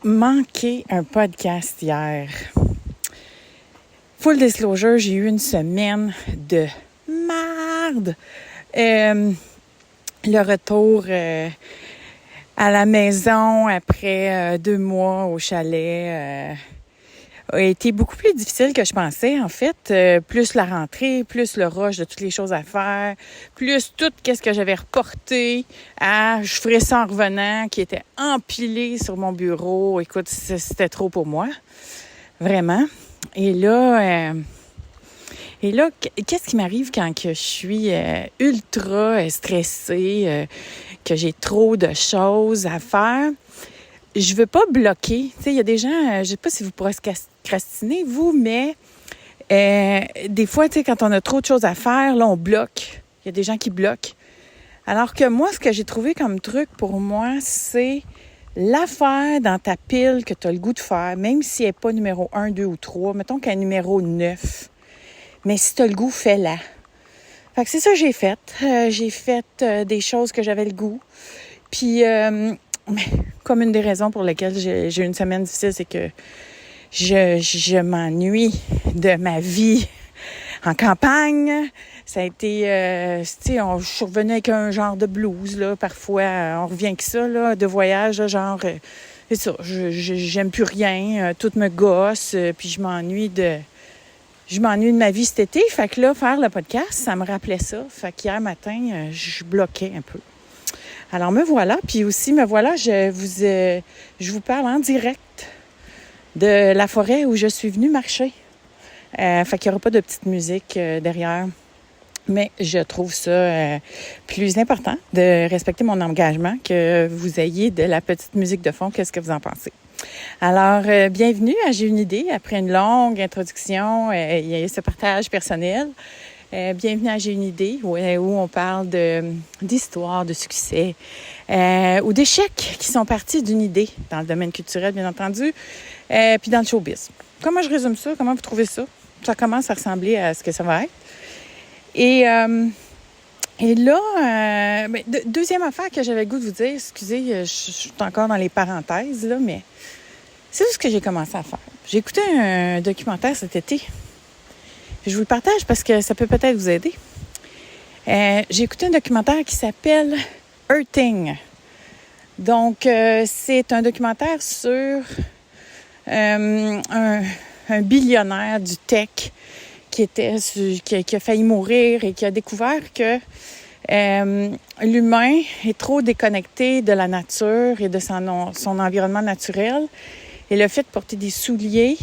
manqué un podcast hier. Full disclosure, j'ai eu une semaine de merde. Le retour à la maison après 2 mois au chalet a été beaucoup plus difficile que je pensais, en fait. Plus la rentrée, plus le rush de toutes les choses à faire, plus tout ce que j'avais reporté à « je ferais ça en revenant » qui était empilé sur mon bureau. Écoute, c'était trop pour moi, vraiment. Et là, qu'est-ce qui m'arrive quand que je suis ultra stressée, que j'ai trop de choses à faire? Je veux pas bloquer. Tu sais, il y a des gens, je sais pas si vous procrastinez, vous, mais des fois, tu sais, quand on a trop de choses à faire, là, on bloque. Il y a des gens qui bloquent. Alors que moi, ce que j'ai trouvé comme truc pour moi, c'est l'affaire dans ta pile que tu as le goût de faire, même si elle n'est pas numéro 1, 2 ou 3, mettons qu'elle est numéro 9. Mais si tu as le goût, fais-la. Fait que c'est ça que j'ai fait. J'ai fait des choses que j'avais le goût. Puis, comme une des raisons pour lesquelles j'ai eu une semaine difficile, c'est que je m'ennuie de ma vie en campagne. Ça a été, tu sais, je suis revenue avec un genre de blues, là, parfois. On revient avec ça, là, de voyage, là, genre, c'est ça, j'aime plus rien, tout me gosse, puis je m'ennuie de ma vie cet été. Fait que là, faire le podcast, ça me rappelait ça. Fait qu'hier matin, je bloquais un peu. Alors, me voilà. Puis aussi, me voilà, je vous parle en direct de la forêt où je suis venue marcher. Fait qu'il n'y aura pas de petite musique derrière. Mais je trouve ça plus important de respecter mon engagement que vous ayez de la petite musique de fond. Qu'est-ce que vous en pensez? Alors, bienvenue à J'ai une idée. Après une longue introduction, il y a ce partage personnel. Bienvenue à J'ai une idée, où on parle d'histoire, de succès ou d'échecs qui sont partis d'une idée, dans le domaine culturel, bien entendu, puis dans le showbiz. Comment je résume ça? Comment vous trouvez ça? Ça commence à ressembler à ce que ça va être. Et là, deuxième affaire que j'avais le goût de vous dire, excusez, je suis encore dans les parenthèses, là, mais c'est tout ce que j'ai commencé à faire. J'ai écouté un documentaire cet été. Je vous le partage parce que ça peut peut-être vous aider. J'ai écouté un documentaire qui s'appelle Earthing. Donc, c'est un documentaire sur un billionnaire du tech qui a failli mourir et qui a découvert que l'humain est trop déconnecté de la nature et de son environnement naturel. Et le fait de porter des souliers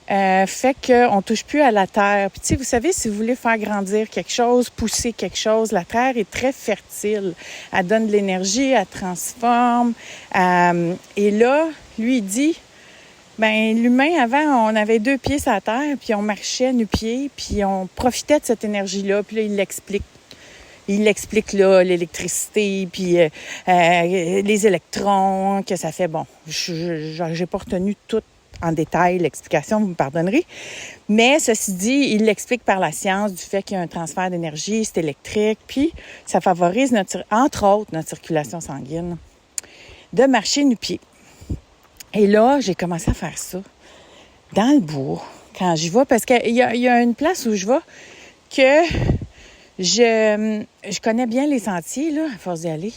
fait qu'on ne touche plus à la terre. Puis, tu sais, vous savez, si vous voulez faire grandir quelque chose, pousser quelque chose, la terre est très fertile. Elle donne de l'énergie, elle transforme. Et là, lui, il dit, l'humain, avant, on avait 2 pieds sur la terre, puis on marchait nu-pieds, puis on profitait de cette énergie-là. Puis là, il l'explique. Il explique là l'électricité, puis les électrons, que ça fait. Bon, j'ai pas retenu tout en détail l'explication, vous me pardonnerez. Mais ceci dit, il l'explique par la science du fait qu'il y a un transfert d'énergie, c'est électrique, puis ça favorise, entre autres, notre circulation sanguine, de marcher nu-pieds. Et là, j'ai commencé à faire ça dans le bourg, quand j'y vais, parce qu'il y a une place où je vais que je connais bien les sentiers, là, à force d'y aller.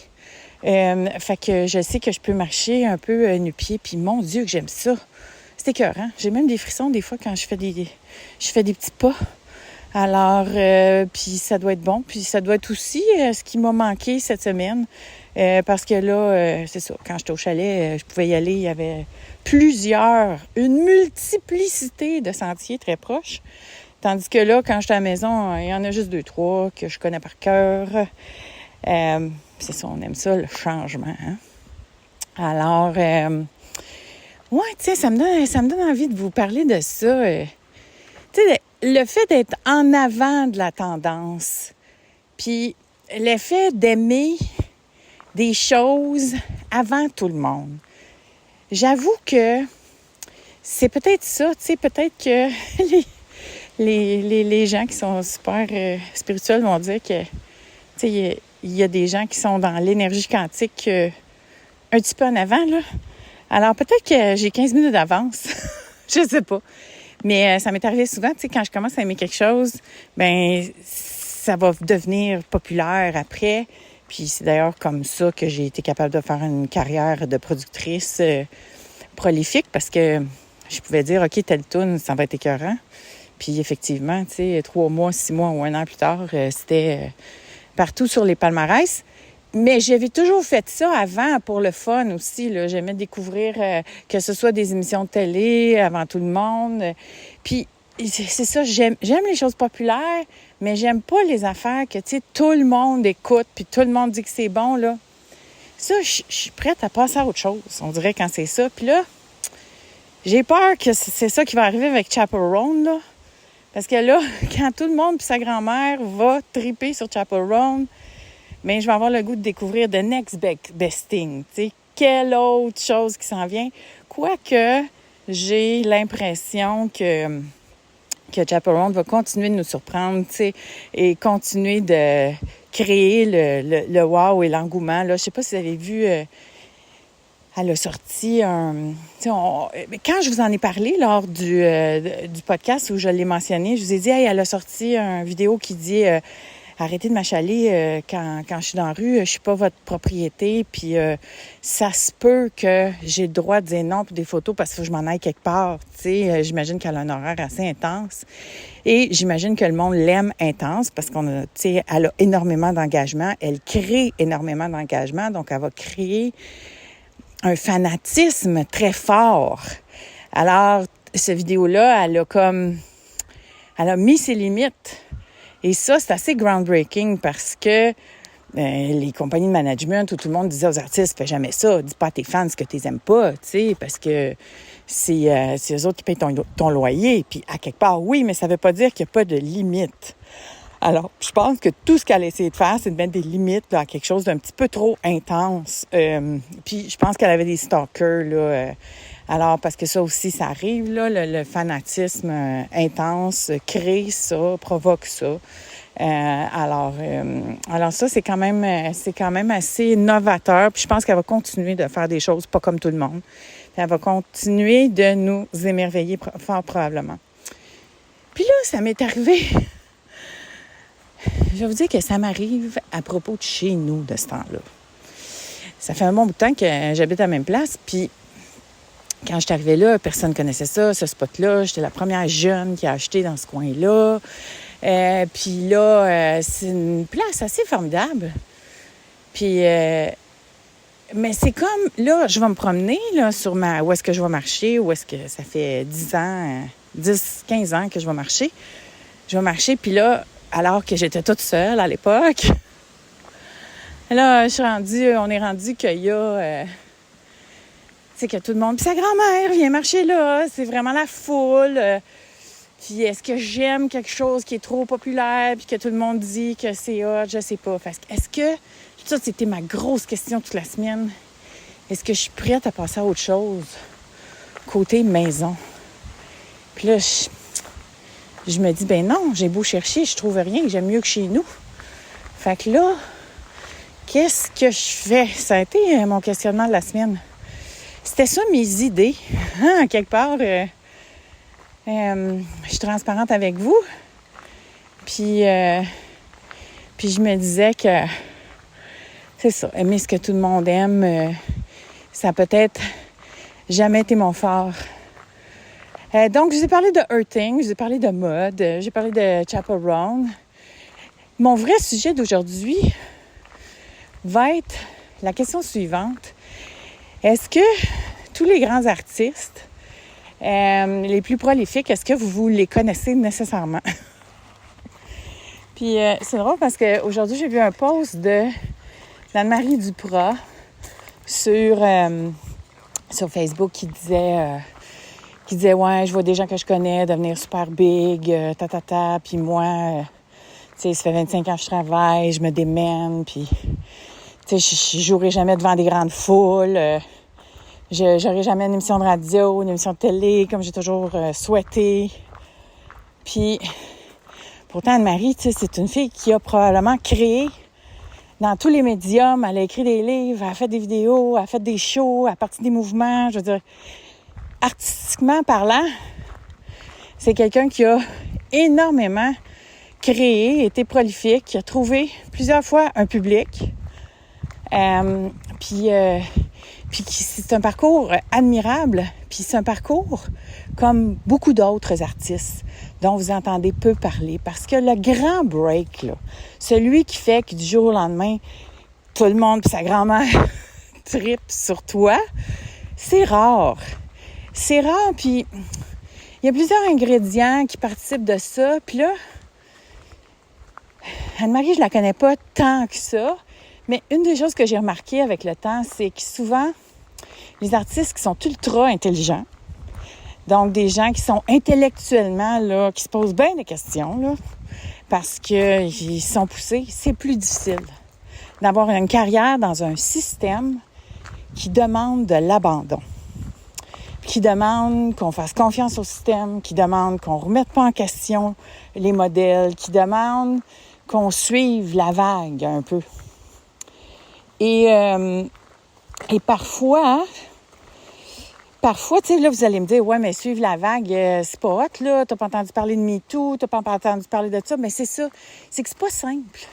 Fait que je sais que je peux marcher un peu nu-pieds, puis mon Dieu que j'aime ça. C'est écœurant. J'ai même des frissons des fois quand je fais des petits pas. Alors, puis ça doit être bon. Puis ça doit être aussi ce qui m'a manqué cette semaine. Parce que là, c'est ça, quand j'étais au chalet, je pouvais y aller. Il y avait une multiplicité de sentiers très proches. Tandis que là, quand j'étais à la maison, il y en a juste 2, 3 que je connais par cœur. C'est ça, on aime ça, le changement. Hein? Alors, ouais, tu sais, ça me donne envie de vous parler de ça. Tu sais, le fait d'être en avant de la tendance, puis l'effet d'aimer des choses avant tout le monde. J'avoue que c'est peut-être ça, tu sais, peut-être que les gens qui sont super spirituels vont dire que, tu sais, il y a des gens qui sont dans l'énergie quantique un petit peu en avant, là. Alors, peut-être que j'ai 15 minutes d'avance. Je sais pas. Mais ça m'est arrivé souvent, tu sais, quand je commence à aimer quelque chose, ben ça va devenir populaire après. Puis c'est d'ailleurs comme ça que j'ai été capable de faire une carrière de productrice prolifique parce que je pouvais dire, OK, telle toune, ça va être écœurant. Puis effectivement, tu sais, 3 mois, 6 mois ou 1 an plus tard, c'était partout sur les palmarès. Mais j'avais toujours fait ça avant pour le fun aussi, là. J'aimais découvrir que ce soit des émissions de télé avant tout le monde. Puis c'est ça, j'aime les choses populaires, mais j'aime pas les affaires que, tu sais, tout le monde écoute puis tout le monde dit que c'est bon, là. Ça, je suis prête à passer à autre chose, on dirait, quand c'est ça. Puis là, j'ai peur que c'est ça qui va arriver avec Chaperone, là. Parce que là, quand tout le monde puis sa grand-mère va triper sur Chaperone, bien, je vais avoir le goût de découvrir the next best thing. Tu sais, quelle autre chose qui s'en vient. Quoique, j'ai l'impression que Chaperone va continuer de nous surprendre, tu sais, et continuer de créer le wow et l'engouement. Là, je sais pas si vous avez vu, elle a sorti un... Quand je vous en ai parlé lors du podcast où je l'ai mentionné, je vous ai dit, hey, elle a sorti une vidéo qui dit... arrêtez de m'achaler quand je suis dans la rue, je suis pas votre propriété, puis ça se peut que j'ai le droit de dire non pour des photos parce qu'il faut que je m'en aille quelque part, tu sais. J'imagine qu'elle a un horaire assez intense et j'imagine que le monde l'aime intense parce tu sais, elle a énormément d'engagement, elle crée énormément d'engagement, donc elle va créer un fanatisme très fort. Alors, cette vidéo-là, elle a mis ses limites. Et ça, c'est assez groundbreaking parce que les compagnies de management où tout le monde disait aux artistes, fais jamais ça, dis pas à tes fans ce que tu aimes pas, tu sais, parce que c'est eux autres qui payent ton loyer. Puis à quelque part, oui, mais ça veut pas dire qu'il n'y a pas de limite. Alors, je pense que tout ce qu'elle a essayé de faire, c'est de mettre des limites là, à quelque chose d'un petit peu trop intense. Puis je pense qu'elle avait des stalkers, là. Alors, parce que ça aussi, ça arrive, là, le fanatisme intense crée ça, provoque ça. Alors ça, c'est quand même assez novateur. Puis je pense qu'elle va continuer de faire des choses pas comme tout le monde. Puis elle va continuer de nous émerveiller fort probablement. Puis là, ça m'est arrivé... Je vais vous dire que ça m'arrive à propos de chez nous de ce temps-là. Ça fait un bon bout de temps que j'habite à la même place, puis quand je suis arrivée là, personne ne connaissait ça, ce spot-là. J'étais la première jeune qui a acheté dans ce coin-là. Puis là, c'est une place assez formidable. Puis, mais c'est comme, là, je vais me promener là, où est-ce que je vais marcher, où est-ce que ça fait 15 ans que je vais marcher. Je vais marcher, puis là, alors que j'étais toute seule à l'époque, là, on est rendu qu'il y a... tu sais, que tout le monde... Puis sa grand-mère vient marcher là, c'est vraiment la foule. Puis est-ce que j'aime quelque chose qui est trop populaire puis que tout le monde dit que c'est hot? Je sais pas. Est-ce que... Ça, c'était ma grosse question toute la semaine. Est-ce que je suis prête à passer à autre chose? Côté maison. Puis là, je me dis, ben non, j'ai beau chercher, je trouve rien, j'aime mieux que chez nous. Fait que là, qu'est-ce que je fais? Ça a été mon questionnement de la semaine. C'était ça mes idées. Quelque part, je suis transparente avec vous. Puis je me disais que c'est ça, aimer ce que tout le monde aime, ça a peut-être jamais été mon fort. Donc, je vous ai parlé de Earthing, je vous ai parlé de mode, j'ai parlé de Chaperone. Mon vrai sujet d'aujourd'hui va être la question suivante. Est-ce que tous les grands artistes, les plus prolifiques, est-ce que vous les connaissez nécessairement? Puis, c'est drôle parce qu'aujourd'hui, j'ai vu un post d'Anne-Marie Duprat sur Facebook qui disait ouais, je vois des gens que je connais devenir super big, puis moi, tu sais, ça fait 25 ans que je travaille, je me démène, puis tu sais, je jouerai jamais devant des grandes foules, j'aurai jamais une émission de radio, une émission de télé comme j'ai toujours souhaité. Puis pourtant Anne-Marie, tu sais, c'est une fille qui a probablement créé dans tous les médiums. Elle a écrit des livres, elle a fait des vidéos, elle a fait des shows à partir des mouvements. Je veux dire, artistiquement parlant, c'est quelqu'un qui a énormément créé, été prolifique, qui a trouvé plusieurs fois un public. Puis c'est un parcours admirable. Puis c'est un parcours comme beaucoup d'autres artistes dont vous entendez peu parler. Parce que le grand break, là, celui qui fait que du jour au lendemain, tout le monde et sa grand-mère tripe sur toi, c'est rare. C'est rare, puis il y a plusieurs ingrédients qui participent de ça. Puis là, Anne-Marie, je la connais pas tant que ça, mais une des choses que j'ai remarquées avec le temps, c'est que souvent, les artistes qui sont ultra intelligents, donc des gens qui sont intellectuellement, là, qui se posent bien des questions, là, parce qu'ils sont poussés, c'est plus difficile d'avoir une carrière dans un système qui demande de l'abandon, qui demande qu'on fasse confiance au système, qui demande qu'on ne remette pas en question les modèles, qui demande qu'on suive la vague un peu. Et parfois, tu sais, là, vous allez me dire, ouais, mais suivre la vague, c'est pas hot, là, t'as pas entendu parler de MeToo, t'as pas entendu parler de ça, mais c'est ça, c'est que c'est pas simple.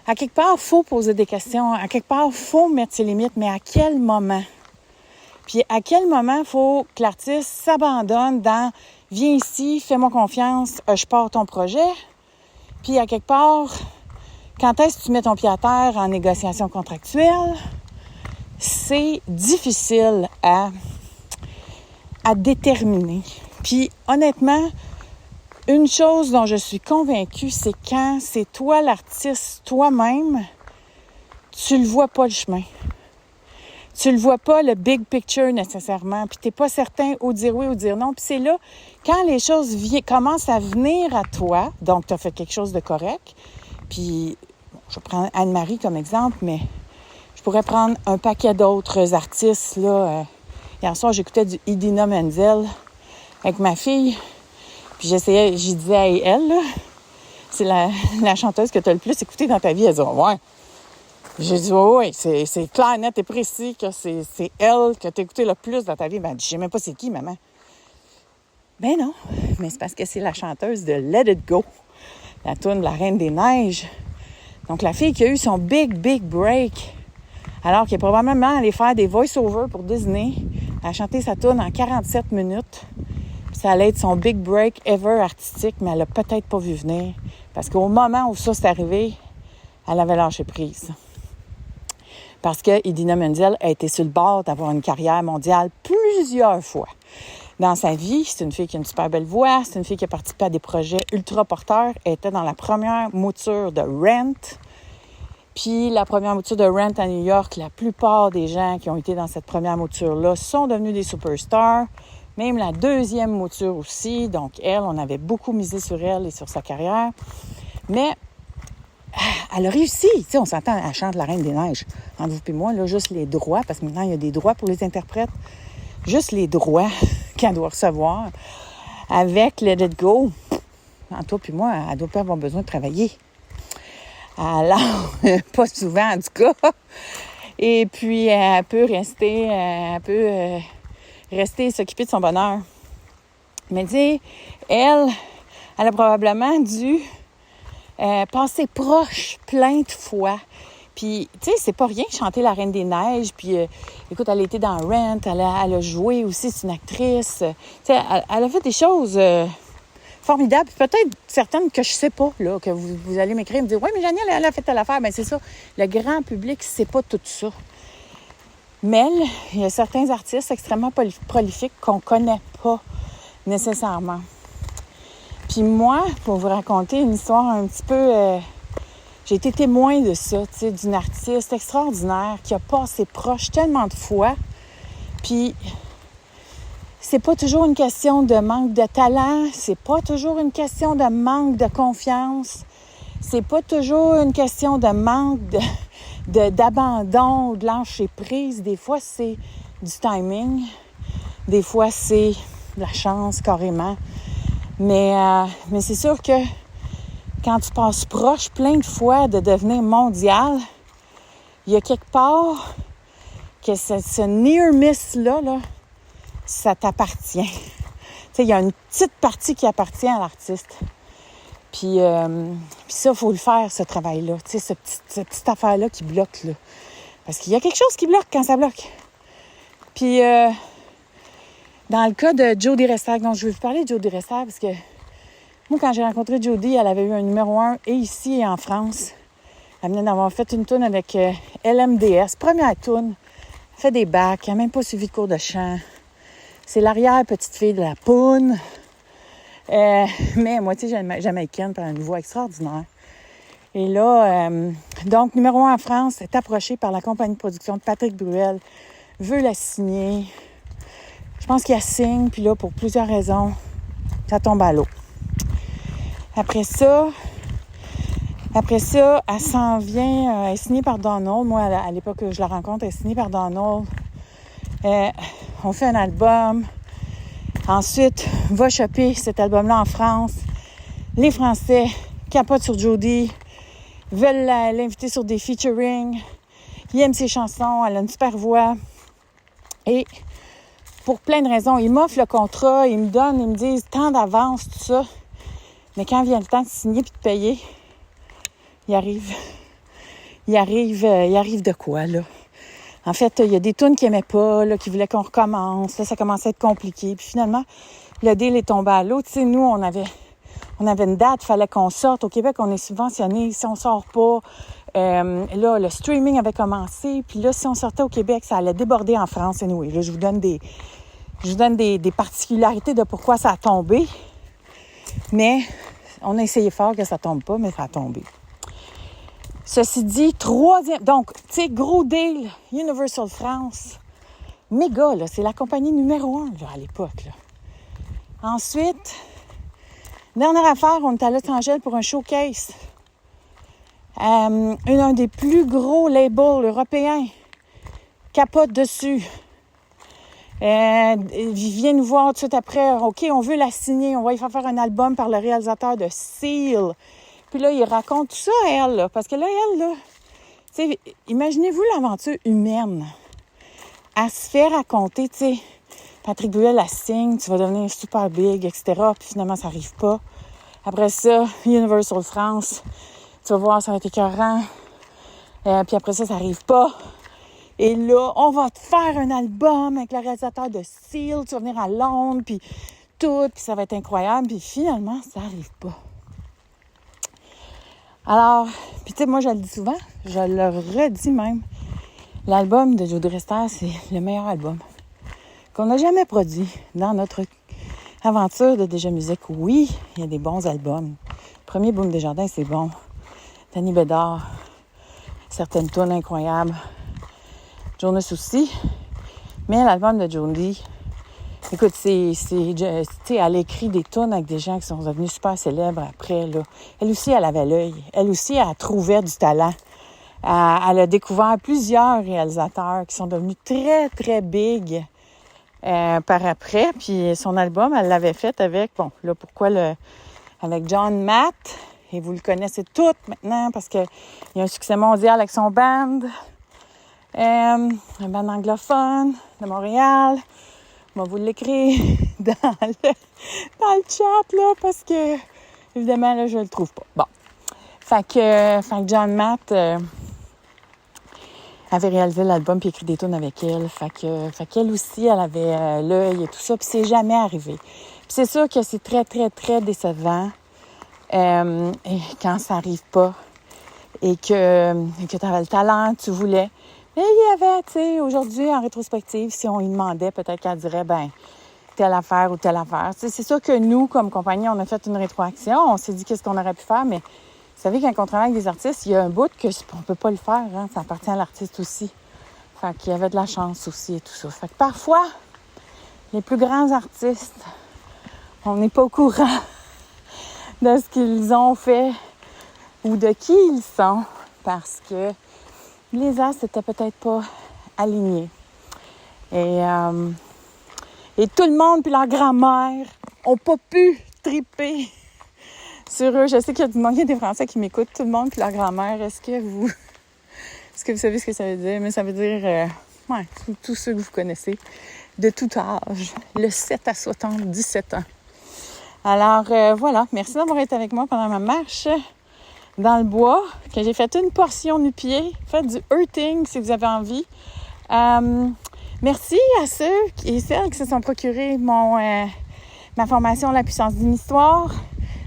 À quelque part, il faut poser des questions, à quelque part, il faut mettre ses limites, mais à quel moment? Puis à quel moment il faut que l'artiste s'abandonne dans « Viens ici, fais-moi confiance, je pars ton projet ». Puis à quelque part, quand est-ce que tu mets ton pied à terre en négociation contractuelle? C'est difficile à déterminer. Puis honnêtement, une chose dont je suis convaincue, c'est quand c'est toi l'artiste, toi-même, tu le vois pas le chemin. Tu le vois pas le big picture nécessairement, puis t'es pas certain ou dire oui ou dire non. Puis c'est là, quand les choses commencent à venir à toi, donc tu as fait quelque chose de correct, puis je prends Anne-Marie comme exemple, mais je pourrais prendre un paquet d'autres artistes. Là, hier soir, j'écoutais du Idina Menzel avec ma fille, puis j'y disais à elle, là, c'est la chanteuse que tu as le plus écoutée dans ta vie. Elle dit « Ouais ». J'ai dit, oui, c'est clair, net et précis que c'est elle que tu as écouté le plus dans ta vie. Ben, je sais même pas c'est qui, maman. Ben non, mais c'est parce que c'est la chanteuse de Let It Go, la toune de la Reine des Neiges. Donc, la fille qui a eu son big break, alors qu'elle est probablement allée faire des voice-overs pour Disney, elle a chanté sa toune en 47 minutes. Puis ça allait être son big break ever artistique, mais elle l'a peut-être pas vu venir. Parce qu'au moment où ça s'est arrivé, elle avait lâché prise. Parce que Idina Menzel a été sur le bord d'avoir une carrière mondiale plusieurs fois dans sa vie. C'est une fille qui a une super belle voix. C'est une fille qui a participé à des projets ultra porteurs. Elle était dans la première mouture de Rent. Puis la première mouture de Rent à New York, la plupart des gens qui ont été dans cette première mouture-là sont devenus des superstars. Même la deuxième mouture aussi. Donc elle, on avait beaucoup misé sur elle et sur sa carrière. Mais elle a réussi. Tu sais, on s'entend, elle chante La Reine des Neiges. Entre vous et moi, là, juste les droits, parce que maintenant, il y a des droits pour les interprètes. Juste les droits qu'elle doit recevoir avec Let It Go. Entre toi et moi, elle ne doit pas avoir besoin de travailler. Alors, pas souvent, en tout cas. Et puis, elle peut rester et s'occuper de son bonheur. Mais tu sais, elle a probablement dû passer proche plein de fois. Puis, tu sais, c'est pas rien chanter La Reine des Neiges. Puis, écoute, elle a été dans Rent, elle a joué aussi, c'est une actrice. Tu sais, elle a fait des choses formidables. Peut-être certaines que je sais pas, là, que vous allez m'écrire et me dire « Oui, mais Janielle, elle a fait telle affaire. » Bien, c'est ça. Le grand public sait pas tout ça. Mais il y a certains artistes extrêmement prolifiques qu'on connaît pas nécessairement. Puis moi, pour vous raconter une histoire un petit peu... j'ai été témoin de ça, tu sais, d'une artiste extraordinaire qui a passé proche tellement de fois. Puis, c'est pas toujours une question de manque de talent, c'est pas toujours une question de manque de confiance, c'est pas toujours une question de manque d'abandon ou de lâcher prise. Des fois, c'est du timing, des fois, c'est de la chance carrément. Mais c'est sûr que quand tu passes proche plein de fois de devenir mondial, il y a quelque part que ce near miss-là, là, ça t'appartient. Tu sais, il y a une petite partie qui appartient à l'artiste. Puis ça, il faut le faire, ce travail-là. Tu sais, cette petite affaire-là qui bloque, là. Parce qu'il y a quelque chose qui bloque quand ça bloque. Puis, dans le cas de Jody Restac, donc je vais vous parler de Jody Restac parce que moi, quand j'ai rencontré Jody, elle avait eu un numéro 1 et ici et en France. Elle venait d'avoir fait une toune avec LMDS, première toune. Elle fait des bacs, elle n'a même pas suivi de cours de chant. C'est l'arrière-petite-fille de la poune. Mais moitié jamaïcaine, par une voix extraordinaire. Et là, donc, numéro 1 en France, est approchée par la compagnie de production de Patrick Bruel, veut la signer. Je pense qu'il la signe, puis là, pour plusieurs raisons, ça tombe à l'eau. Après ça, elle s'en vient, elle est signée par Donald. Moi, à l'époque où je la rencontre, elle est signée par Donald. On fait un album. Ensuite, va choper cet album-là en France. Les Français capotent sur Jody, veulent l'inviter sur des featuring. Ils aiment ses chansons, elle a une super voix. Et pour plein de raisons, ils m'offrent le contrat, ils me disent tant d'avance, tout ça. Mais quand vient le temps de signer puis de payer, il arrive de quoi, là? En fait, il y a des tunes qu'ils n'aimaient pas, là, qui voulaient qu'on recommence. Là, ça commençait à être compliqué. Puis finalement, le deal est tombé à l'eau. Tu sais, nous, on avait une date, il fallait qu'on sorte. Au Québec, on est subventionné. Si on sort pas, là, le streaming avait commencé. Puis là, si on sortait au Québec, ça allait déborder en France. Anyway, là, je vous donne des particularités de pourquoi ça a tombé. Mais on a essayé fort que ça tombe pas, mais ça a tombé. Ceci dit, donc, tu sais, gros deal, Universal France, méga, là, c'est la compagnie numéro 1, là, à l'époque, là. Ensuite, dernière affaire, on est à Los Angeles pour un showcase. Un des plus gros labels européens capote dessus. Il vient nous voir tout de suite après. OK, on veut la signer. On va y faire un album par le réalisateur de Seal. Puis là, il raconte tout ça à elle, là. Parce que là, elle, là, tu sais, imaginez-vous l'aventure humaine. Elle se fait raconter, tu sais, Patrick Bruel la signe, tu vas devenir super big, etc. Puis finalement, ça n'arrive pas. Après ça, Universal France, tu vas voir, ça va être écœurant. Puis après ça n'arrive pas. Et là, on va te faire un album avec le réalisateur de Seal. Tu vas venir à Londres, puis tout, puis ça va être incroyable. Puis finalement, ça n'arrive pas. Alors, puis tu sais, moi, je le dis souvent, je le redis même. L'album de Jody Restac, c'est le meilleur album qu'on n'a jamais produit dans notre aventure de Déjà Musique. Oui, il y a des bons albums. Le premier Boom Desjardins, c'est bon. Danny Bédard, certaines tunes incroyables. Jonas aussi. Mais l'album de Jody, écoute, tu sais, elle écrit des tunes avec des gens qui sont devenus super célèbres après, là. Elle aussi, elle avait l'œil. Elle aussi, elle trouvait du talent. Elle a découvert plusieurs réalisateurs qui sont devenus très, très big par après. Puis son album, elle l'avait fait avec, bon, là, avec John Matt. Et vous le connaissez toutes maintenant parce qu'il y a un succès mondial avec son band. Un band anglophone de Montréal. Moi, vous l'écrire dans le chat, là, parce que, évidemment, là, je le trouve pas. Bon. Fait que John Matt avait réalisé l'album puis écrit des tunes avec elle. Fait qu'elle aussi, elle avait l'œil et tout ça. Puis c'est jamais arrivé. Puis c'est sûr que c'est très, très, très décevant et quand ça arrive pas et que tu avais le talent, tu voulais. Mais il y avait, tu sais, aujourd'hui, en rétrospective, si on lui demandait, peut-être qu'elle dirait, ben telle affaire ou telle affaire. Tu sais, c'est sûr que nous, comme compagnie, on a fait une rétroaction. On s'est dit qu'est-ce qu'on aurait pu faire, mais vous savez, quand on travaille avec des artistes, il y a un bout qu'on ne peut pas le faire. Hein? Ça appartient à l'artiste aussi. Fait qu'il y avait de la chance aussi et tout ça. Fait que parfois, les plus grands artistes, on n'est pas au courant de ce qu'ils ont fait ou de qui ils sont parce que les astres n'étaient peut-être pas alignés. Et tout le monde puis leur grand-mère ont pas pu triper sur eux. Je sais qu'il y a des Français qui m'écoutent. Tout le monde puis leur grand-mère, est-ce que vous Est-ce que vous savez ce que ça veut dire? Mais ça veut dire, tous ceux que vous connaissez, de tout âge, le 7 à 77 ans. Alors, voilà, merci d'avoir été avec moi pendant ma marche dans le bois, que j'ai fait une portion du pied. Faites du hurting si vous avez envie. Merci à ceux et celles qui se sont procurés ma formation La puissance d'une histoire,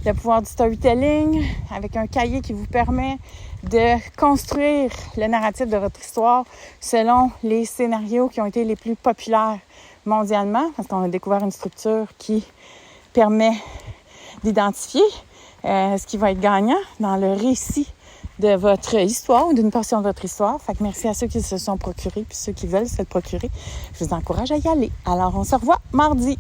le pouvoir du storytelling, avec un cahier qui vous permet de construire le narratif de votre histoire selon les scénarios qui ont été les plus populaires mondialement, parce qu'on a découvert une structure qui permet d'identifier ce qui va être gagnant dans le récit de votre histoire ou d'une portion de votre histoire. Fait que merci à ceux qui se sont procurés puis ceux qui veulent se le procurer. Je vous encourage à y aller. Alors, on se revoit mardi.